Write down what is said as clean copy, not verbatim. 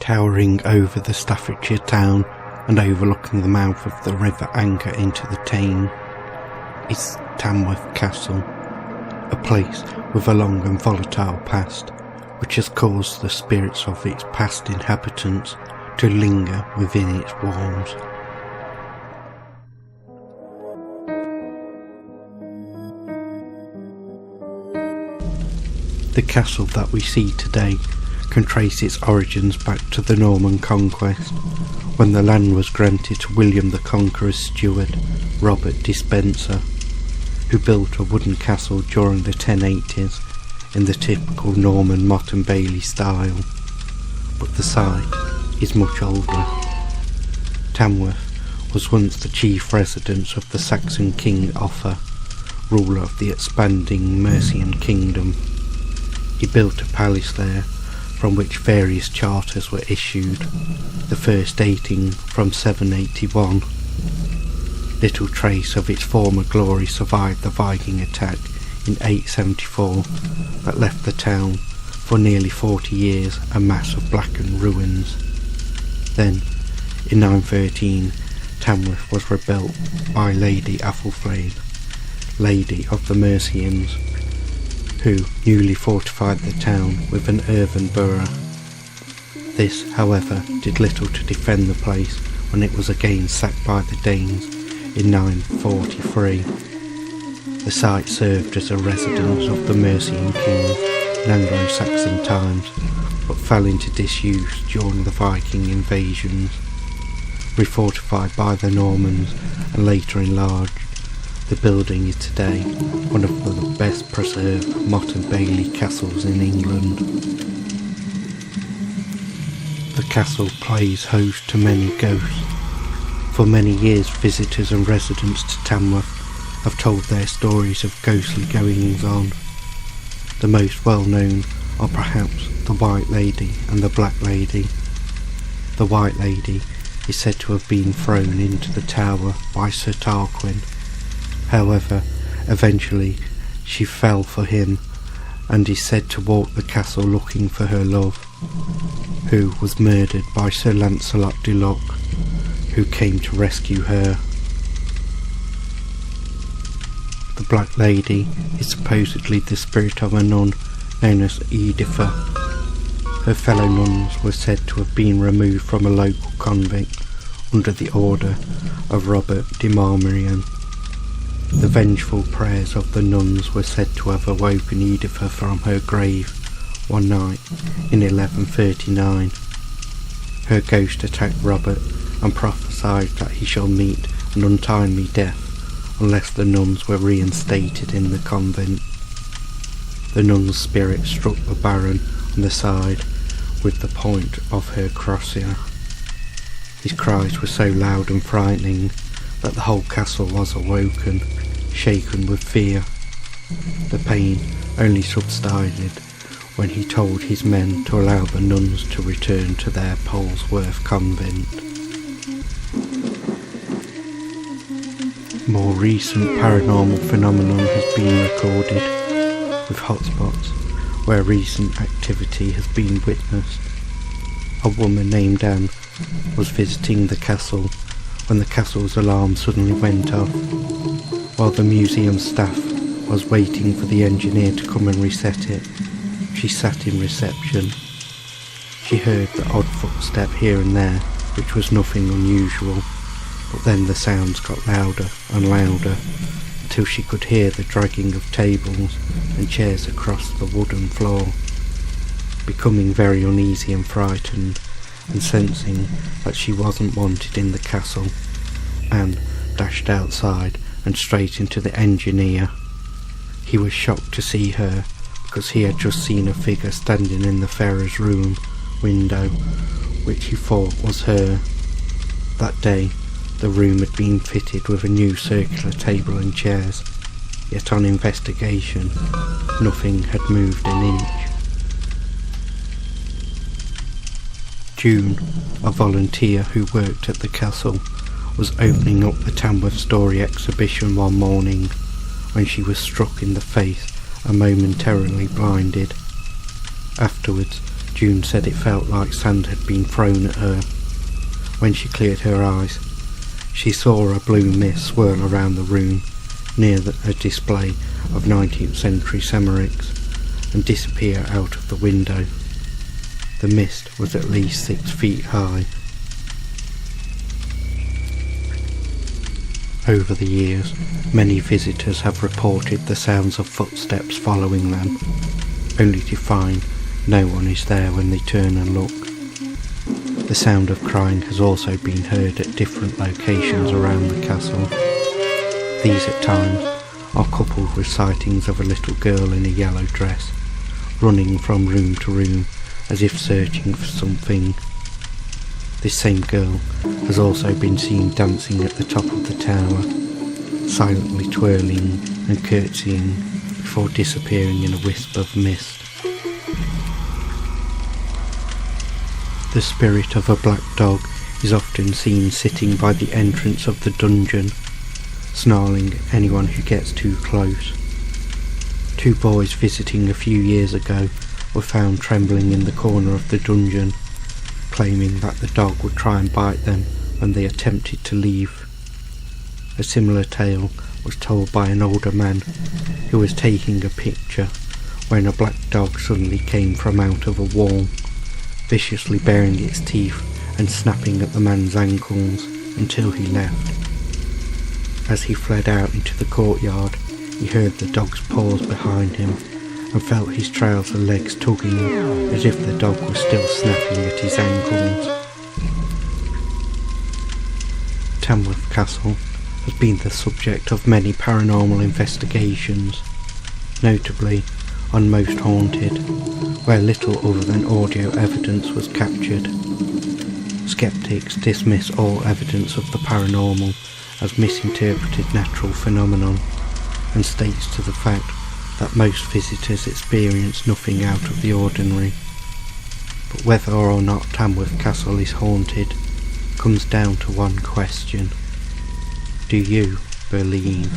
Towering over the Staffordshire town and overlooking the mouth of the River Anker into the Tame is Tamworth Castle, a place with a long and volatile past, which has caused the spirits of its past inhabitants to linger within its walls. The castle that we see today can trace its origins back to the Norman conquest, when the land was granted to William the Conqueror's steward, Robert Despenser, who built a wooden castle during the 1080s in the typical Norman Motte and Bailey style, but the site is much older. Tamworth was once the chief residence of the Saxon king Offa, ruler of the expanding Mercian kingdom. He built a palace there, from which various charters were issued, the first dating from 781. Little trace of its former glory survived the Viking attack in 874 that left the town for nearly 40 years a mass of blackened ruins. Then, in 913, Tamworth was rebuilt by Lady Athelflaed, Lady of the Mercians, who newly fortified the town with an earthen borough. This, however, did little to defend the place when it was again sacked by the Danes in 943. The site served as a residence of the Mercian kings in Anglo-Saxon times, but fell into disuse during the Viking invasions. Refortified by the Normans and later enlarged, the building is today one of the best preserved Motte and Bailey castles in England. The castle plays host to many ghosts. For many years visitors and residents to Tamworth have told their stories of ghostly goings on. The most well known are perhaps the White Lady and the Black Lady. The White Lady is said to have been thrown into the tower by Sir Tarquin. However, eventually she fell for him and is said to walk the castle looking for her love, who was murdered by Sir Lancelot du Lac, who came to rescue her. The Black Lady is supposedly the spirit of a nun known as Editha. Her fellow nuns were said to have been removed from a local convent under the order of Robert de Marmirion. The vengeful prayers of the nuns were said to have awoken Editha from her grave one night in 1139. Her ghost attacked Robert and prophesied that he shall meet an untimely death unless the nuns were reinstated in the convent. The nun's spirit struck the Baron on the side with the point of her crosier. His cries were so loud and frightening that the whole castle was awoken, shaken with fear. The pain only subsided when he told his men to allow the nuns to return to their Polesworth convent. More recent paranormal phenomenon has been recorded, with hotspots where recent activity has been witnessed. A woman named Anne was visiting the castle when the castle's alarm suddenly went off. While the museum staff was waiting for the engineer to come and reset it, she sat in reception. She heard the odd footstep here and there, which was nothing unusual, but then the sounds got louder and louder until she could hear the dragging of tables and chairs across the wooden floor. Becoming very uneasy and frightened, and sensing that she wasn't wanted in the castle, Anne dashed outside and straight into the engineer. He was shocked to see her, because he had just seen a figure standing in the Ferrer's room window, which he thought was her. That day, the room had been fitted with a new circular table and chairs, yet on investigation, nothing had moved an inch. June, a volunteer who worked at the castle, was opening up the Tamworth Story exhibition one morning when she was struck in the face and momentarily blinded. Afterwards, June said it felt like sand had been thrown at her. When she cleared her eyes, she saw a blue mist swirl around the room near a display of 19th century ceramics and disappear out of the window. The mist was at least 6 feet high. Over the years, many visitors have reported the sounds of footsteps following them, only to find no one is there when they turn and look. The sound of crying has also been heard at different locations around the castle. These at times are coupled with sightings of a little girl in a yellow dress, running from room to room as if searching for something. This same girl has also been seen dancing at the top of the tower, silently twirling and curtsying before disappearing in a wisp of mist. The spirit of a black dog is often seen sitting by the entrance of the dungeon, snarling at anyone who gets too close. 2 boys visiting a few years ago were found trembling in the corner of the dungeon, claiming that the dog would try and bite them when they attempted to leave. A similar tale was told by an older man who was taking a picture when a black dog suddenly came from out of a wall, viciously baring its teeth and snapping at the man's ankles until he left. As he fled out into the courtyard, he heard the dog's paws behind him and felt his trouser legs tugging as if the dog was still snapping at his ankles. Tamworth Castle has been the subject of many paranormal investigations, notably on Most Haunted, where little other than audio evidence was captured. Skeptics dismiss all evidence of the paranormal as misinterpreted natural phenomenon, and states to the fact that most visitors experience nothing out of the ordinary. But whether or not Tamworth Castle is haunted comes down to one question: do you believe?